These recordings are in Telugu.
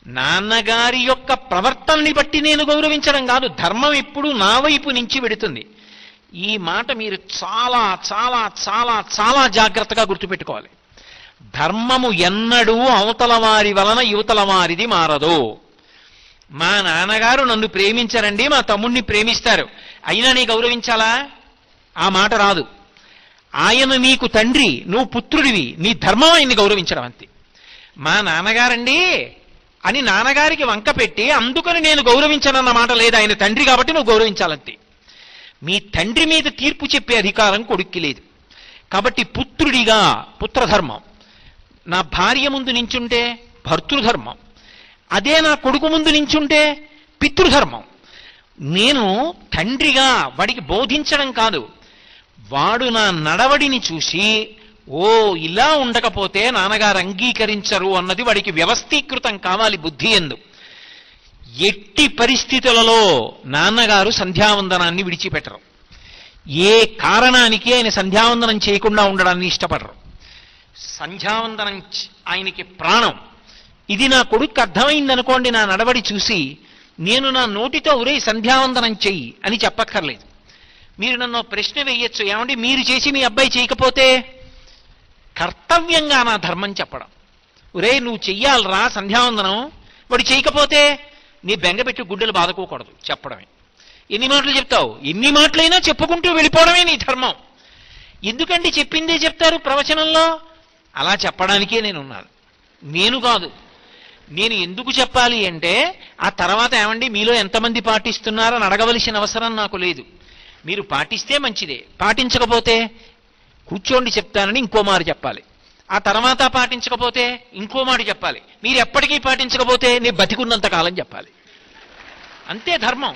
నాన్నగారి యొక్క ప్రవర్తనని బట్టి నేను గౌరవించడం కాదు, ధర్మం ఎప్పుడు నా వైపు నుంచి వెడుతుంది. ఈ మాట మీరు చాలా చాలా చాలా చాలా జాగ్రత్తగా గుర్తుపెట్టుకోవాలి. ధర్మము ఎన్నడూ అవతల వారి వలన యువతల వారిది మారదు. మా నాన్నగారు నన్ను ప్రేమించరండి, మా తమ్ముణ్ణి ప్రేమిస్తారు, అయినా నీ గౌరవించాలా? ఆ మాట రాదు. ఆయన నీకు తండ్రి, నువ్వు పుత్రుడివి, నీ ధర్మం ఆయన్ని గౌరవించడం అంతే. మా నాన్నగారండి అని నాన్నగారికి వంక పెట్టి అందుకని నేను గౌరవించనన్న మాట లేదు. ఆయన తండ్రి కాబట్టి నువ్వు గౌరవించాలంతే. మీ తండ్రి మీద తీర్పు చెప్పే అధికారం కొడుక్కి లేదు. కాబట్టి పుత్రుడిగా పుత్రధర్మం, నా భార్య ముందు నించుంటే భర్తృధర్మం, అదే నా కొడుకు ముందు నించుంటే పితృధర్మం. నేను తండ్రిగా వాడికి బోధించడం కాదు, వాడు నా నడవడిని చూసి ఓ ఇలా ఉండకపోతే నాన్నగారు అంగీకరించరు అన్నది వాడికి వ్యవస్థీకృతం కావాలి బుద్ధి ఎందు. ఎట్టి పరిస్థితులలో నాన్నగారు సంధ్యావందనాన్ని విడిచిపెట్టరు. ఏ కారణానికి ఆయన సంధ్యావందనం చేయకుండా ఉండడాన్ని ఇష్టపడరు. సంధ్యావందనం ఆయనకి ప్రాణం. ఇది నా కొడుకు అర్థమైందనుకోండి, నా నడవడి చూసి నేను నా నోటితో ఒరే సంధ్యావందనం చెయ్యి అని చెప్పక్కర్లేదు. మీరు నన్ను ప్రశ్న వేయచ్చు, ఏమండి మీరు చేసి మీ అబ్బాయి చేయకపోతే? కర్తవ్యంగా నా ధర్మం చెప్పడం. ఒరే నువ్వు చెయ్యాలరా సంధ్యావందనం, వాడు చేయకపోతే నీ బెంగపెట్టి గుడ్డలు బాదుకోకూడదు, చెప్పడమే. ఎన్ని మాటలు చెప్తావు? ఎన్ని మాటలైనా చెప్పుకుంటూ వెళ్ళిపోవడమే నీ ధర్మం. ఎందుకండి చెప్పిందే చెప్తారు ప్రవచనంలో? అలా చెప్పడానికే నేనున్నాను, నేను కాదు. నేను ఎందుకు చెప్పాలి అంటే ఆ తర్వాత ఏమండి మీలో ఎంతమంది పాటిస్తున్నారని అడగవలసిన అవసరం నాకు లేదు. మీరు పాటిస్తే మంచిదే, పాటించకపోతే కూర్చోండి చెప్తానని ఇంకో మాట చెప్పాలి. ఆ తర్వాత పాటించకపోతే ఇంకో మాట చెప్పాలి. మీరు ఎప్పటికీ పాటించకపోతే నేను బతికున్నంత కాలం చెప్పాలి. అంతే ధర్మం.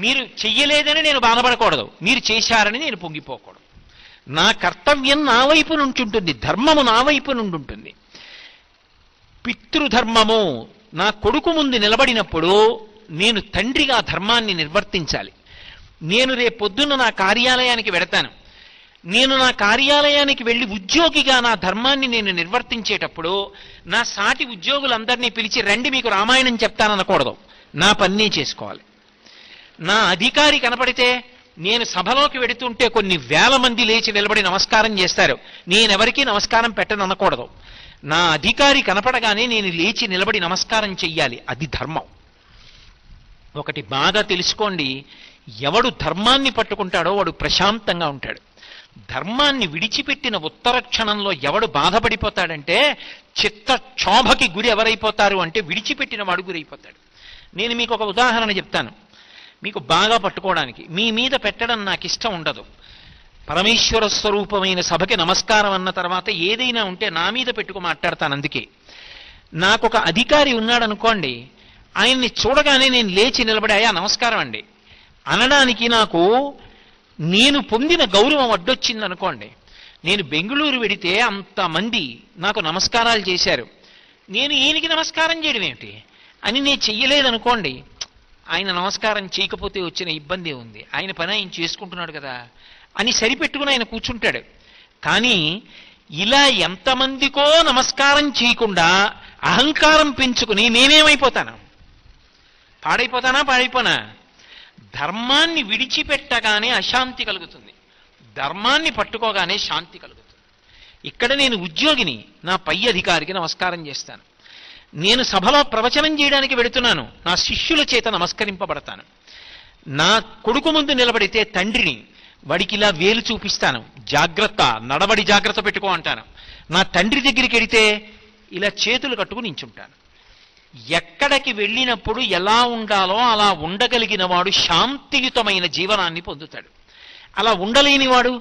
మీరు చెయ్యలేదని నేను బాధపడకూడదు, మీరు చేశారని నేను పొంగిపోకూడదు. నా కర్తవ్యం నా వైపు నుంచి ఉంటుంది, ధర్మము నా వైపు నుండి ఉంటుంది. పితృధర్మము నా కొడుకు ముందు నిలబడినప్పుడు నేను తండ్రిగా ధర్మాన్ని నిర్వర్తించాలి. నేను రేపొద్దున నా కార్యాలయానికి వెడతాను. నేను నా కార్యాలయానికి వెళ్ళి ఉద్యోగిగా నా ధర్మాన్ని నేను నిర్వర్తించేటప్పుడు నా సాటి ఉద్యోగులందరినీ పిలిచి రండి మీకు రామాయణం చెప్తాననకూడదు, నా పని చేసుకోవాలి. నా అధికారి కనపడితే నేను సభలోకి వెడుతుంటే కొన్ని వేల మంది లేచి నిలబడి నమస్కారం చేస్తారు, నేనెవరికీ నమస్కారం పెట్టననకూడదు. నా అధికారి కనపడగానే నేను లేచి నిలబడి నమస్కారం చెయ్యాలి, అది ధర్మం. ఒకటి బాగా తెలుసుకోండి, ఎవడు ధర్మాన్ని పట్టుకుంటాడో వాడు ప్రశాంతంగా ఉంటాడు. ధర్మాన్ని విడిచిపెట్టిన ఉత్తర క్షణంలో ఎవడు బాధపడిపోతాడంటే చిత్తక్షోభకి గురి ఎవరైపోతారు అంటే విడిచిపెట్టిన వాడు గురైపోతాడు. నేను మీకు ఒక ఉదాహరణ చెప్తాను మీకు బాగా పట్టుకోవడానికి. మీ మీద పెట్టడం నాకు ఇష్టం ఉండదు. పరమేశ్వర స్వరూపమైన సభకి నమస్కారం అన్న తర్వాత ఏదైనా ఉంటే నా మీద పెట్టుకు మాట్లాడతాను. అందుకే నాకొక అధికారి ఉన్నాడు అనుకోండి, ఆయన్ని చూడగానే నేను లేచి నిలబడి అయ్యా నమస్కారం అండి అనడానికి నాకు నేను పొందిన గౌరవం అడ్డొచ్చింది అనుకోండి. నేను బెంగుళూరు వెడితే అంతమంది నాకు నమస్కారాలు చేశారు, నేను ఈయనకి నమస్కారం చేయడం ఏమిటి అని నేను చెయ్యలేదనుకోండి, ఆయన నమస్కారం చేయకపోతే వచ్చిన ఇబ్బంది ఉంది, ఆయన పని ఆయన చేసుకుంటున్నాడు కదా అని సరిపెట్టుకుని ఆయన కూర్చుంటాడు. కానీ ఇలా ఎంతమందికో నమస్కారం చేయకుండా అహంకారం పెంచుకుని నేనేమైపోతాను? పాడైపోనా? ధర్మాన్ని విడిచిపెట్టగానే అశాంతి కలుగుతుంది, ధర్మాన్ని పట్టుకోగానే శాంతి కలుగుతుంది. ఇక్కడ నేను ఉద్యోగిని, నా పై అధికారికి నమస్కారం చేస్తాను. నేను సభలో ప్రవచనం చేయడానికి వెడుతున్నాను, నా శిష్యుల చేత నమస్కరింపబడతాను. నా కొడుకు ముందు నిలబడితే తండ్రిని, వాడికి ఇలా వేలు చూపిస్తాను, జాగ్రత్త నడవడి జాగ్రత్త పెట్టుకో అంటాను. నా తండ్రి దగ్గరికి వెడితే ఇలా చేతులు కట్టుకుని నించుంటాను. ఎక్కడికి వెళ్ళినప్పుడు ఎలా ఉండాలో అలా ఉండగలిగిన వాడు శాంతియుతమైన జీవనాన్ని పొందుతాడు. అలా ఉండలేనివాడు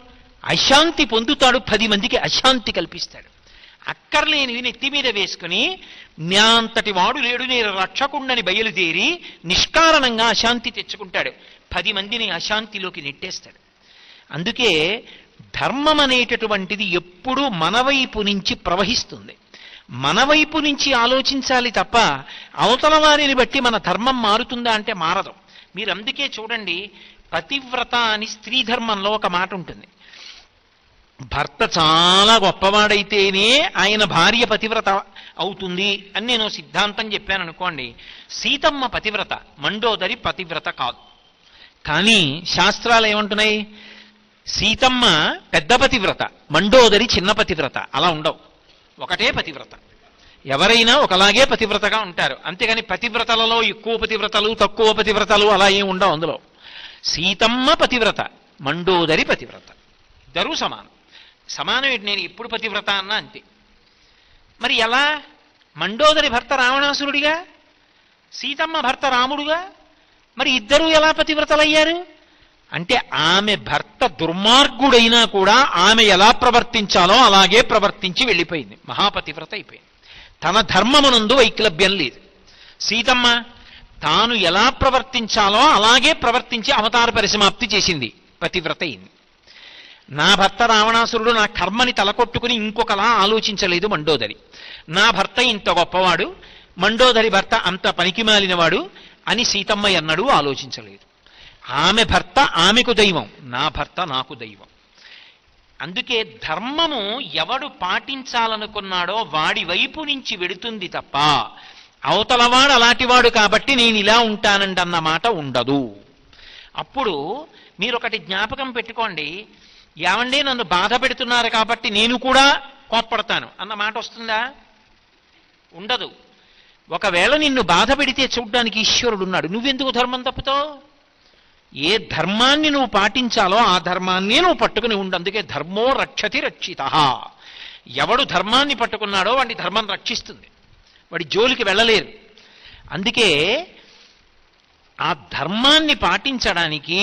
అశాంతి పొందుతాడు, 10 మందికి అశాంతి కల్పిస్తాడు. అక్కర్లేనివి నెత్తి మీద వేసుకుని నా అంతటి వాడు లేడు నేను రక్షకుండని బయలుదేరి నిష్కారణంగా అశాంతి తెచ్చుకుంటాడు, 10 మందిని అశాంతిలోకి నెట్టేస్తాడు. అందుకే ధర్మం అనేటటువంటిది ఎప్పుడూ మన వైపు నుంచి ప్రవహిస్తుంది. మన వైపు నుంచి ఆలోచించాలి తప్ప అవతల వారిని బట్టి మన ధర్మం మారుతుందా అంటే మారదు. మీరు అందుకే చూడండి, పతివ్రత అని స్త్రీ ధర్మంలో ఒక మాట ఉంటుంది. భర్త చాలా గొప్పవాడైతేనే ఆయన భార్య పతివ్రత అవుతుంది అని నేను సిద్ధాంతం చెప్పాను అనుకోండి, సీతమ్మ పతివ్రత, మండోదరి పతివ్రత కాదు. కానీ శాస్త్రాలు ఏమంటున్నాయి? సీతమ్మ పెద్ద పతివ్రత, మండోదరి చిన్న పతివ్రత. అలా ఉండవు, ఒకటే పతివ్రత. ఎవరైనా ఒకలాగే పతివ్రతగా ఉంటారు, అంతేగాని పతివ్రతలలో ఎక్కువ పతివ్రతలు తక్కువ పతివ్రతలు అలా ఏం ఉండవు అందులో. సీతమ్మ పతివ్రత, మండోదరి పతివ్రత, ఇద్దరూ సమానం. సమానం ఏంటి? నేను ఎప్పుడు పతివ్రత అన్నా అంతే. మరి ఎలా? మండోదరి భర్త రావణాసురుడిగా, సీతమ్మ భర్త రాముడుగా, మరి ఇద్దరూ ఎలా పతివ్రతలయ్యారు అంటే, ఆమె భర్త దుర్మార్గుడైనా కూడా ఆమె ఎలా ప్రవర్తించాలో అలాగే ప్రవర్తించి వెళ్ళిపోయింది, మహాపతివ్రత అయిపోయింది. తన ధర్మమునందు వైక్లభ్యం లేదు. సీతమ్మ తాను ఎలా ప్రవర్తించాలో అలాగే ప్రవర్తించి అవతార పరిసమాప్తి చేసింది, పతివ్రత అయింది. నా భర్త రావణాసురుడు నా కర్మని తలకొట్టుకుని ఇంకొకలా ఆలోచించలేదు మండోదరి. నా భర్త ఇంత గొప్పవాడు, మండోదరి భర్త అంత పనికిమాలినవాడు అని సీతమ్మ ఎన్నడూ ఆలోచించలేదు. ఆమె భర్త ఆమెకు దైవం, నా భర్త నాకు దైవం. అందుకే ధర్మము ఎవడు పాటించాలనుకున్నాడో వాడి వైపు నుంచి వెడుతుంది తప్ప, అవతలవాడు అలాంటివాడు కాబట్టి నేను ఇలా ఉంటానండి అన్న మాట ఉండదు. అప్పుడు మీరు ఒకటి జ్ఞాపకం పెట్టుకోండి, ఏమండి నన్ను బాధ పెడుతున్నారు కాబట్టి నేను కూడా కోప్పడతాను అన్న మాట వస్తుందా? ఉండదు. ఒకవేళ నిన్ను బాధ పెడితే చూడ్డానికి ఈశ్వరుడు ఉన్నాడు, నువ్వెందుకు ధర్మం తప్పుతావు? ఏ ధర్మాన్ని నువ్వు పాటించాలో ఆ ధర్మాన్నే నువ్వు పట్టుకుని ఉండు. అందుకే ధర్మో రక్షతి రక్షిత. ఎవడు ధర్మాన్ని పట్టుకున్నాడో వాడి ధర్మం రక్షిస్తుంది, వాడి జోలికి వెళ్ళలేరు. అందుకే ఆ ధర్మాన్ని పాటించడానికి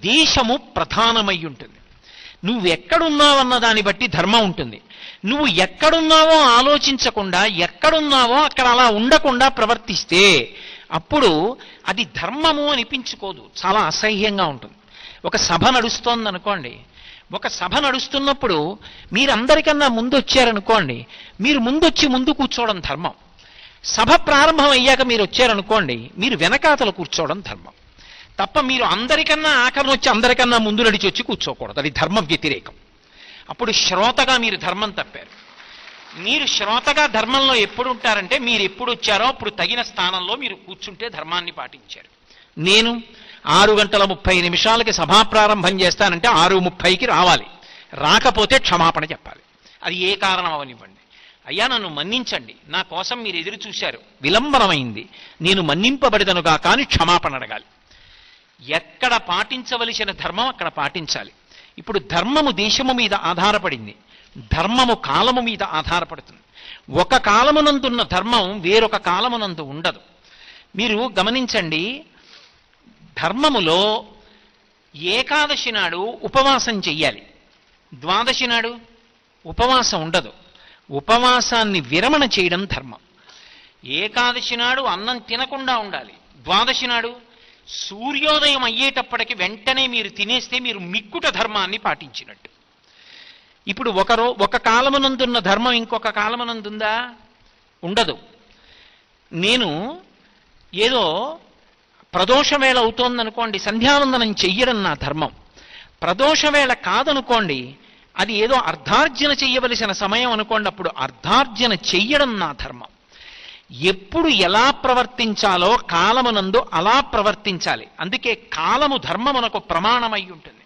దేశము ప్రధానమై ఉంటుంది. నువ్వు ఎక్కడున్నావన్న దాన్ని బట్టి ధర్మం ఉంటుంది. నువ్వు ఎక్కడున్నావో ఆలోచించకుండా ఎక్కడున్నావో అక్కడ అలా ఉండకుండా ప్రవర్తిస్తే అప్పుడు అది ధర్మము అనిపించుకోదు, చాలా అసహ్యంగా ఉంటుంది. ఒక సభ నడుస్తోంది అనుకోండి, ఒక సభ నడుస్తున్నప్పుడు మీరందరికన్నా ముందు వచ్చారనుకోండి, మీరు ముందు కూర్చోవడం ధర్మం. సభ ప్రారంభం అయ్యాక మీరు వచ్చారనుకోండి, మీరు వెనకాతలు కూర్చోవడం ధర్మం తప్ప మీరు అందరికన్నా ఆఖరణ వచ్చి అందరికన్నా ముందు నడిచి వచ్చి కూర్చోకూడదు, అది ధర్మ వ్యతిరేకం. అప్పుడు శ్రోతగా మీరు ధర్మం తప్పారు. మీరు శ్రోతగా ధర్మంలో ఎప్పుడు ఉంటారంటే, మీరు ఎప్పుడు వచ్చారో అప్పుడు తగిన స్థానంలో మీరు కూర్చుంటే ధర్మాన్ని పాటించారు. నేను 6:30 సభా ప్రారంభం చేస్తానంటే 6:30కి రావాలి, రాకపోతే క్షమాపణ చెప్పాలి. అది ఏ కారణం అవనివ్వండి. అయ్యా నన్ను మన్నించండి, నా కోసం మీరు ఎదురు చూశారు, విలంబనమైంది, నేను మన్నింపబడిదనుగా కానీ క్షమాపణ అడగాలి. ఎక్కడ పాటించవలసిన ధర్మం అక్కడ పాటించాలి. ఇప్పుడు ధర్మము దేశము మీద ఆధారపడింది, ధర్మము కాలము మీద ఆధారపడుతుంది. ఒక కాలమునందున్న ధర్మం వేరొక కాలమునందు ఉండదు. మీరు గమనించండి, ధర్మములో ఏకాదశి నాడు ఉపవాసం చెయ్యాలి, ద్వాదశి నాడు ఉపవాసం ఉండదు. ఉపవాసాన్ని విరమణ చేయడం ధర్మం. ఏకాదశి నాడు అన్నం తినకుండా ఉండాలి, ద్వాదశి నాడు సూర్యోదయం అయ్యేటప్పటికి వెంటనే మీరు తినేస్తే మీరు మిక్కుట ధర్మాన్ని పాటించినట్టు. ఇప్పుడు ఒక కాలమునందున్న ధర్మం ఇంకొక కాలమునందుందా? ఉండదు. నేను ఏదో ప్రదోషవేళ అవుతోందనుకోండి, సంధ్యావందనం చెయ్యడం నా ధర్మం. ప్రదోషవేళ కాదనుకోండి, అది ఏదో అర్ధార్జన చెయ్యవలసిన సమయం అనుకోండి, అప్పుడు అర్ధార్జన చెయ్యడం నా ధర్మం. ఎప్పుడు ఎలా ప్రవర్తించాలో కాలమునందు అలా ప్రవర్తించాలి. అందుకే కాలము ధర్మమునకు ప్రమాణమై ఉంటుంది.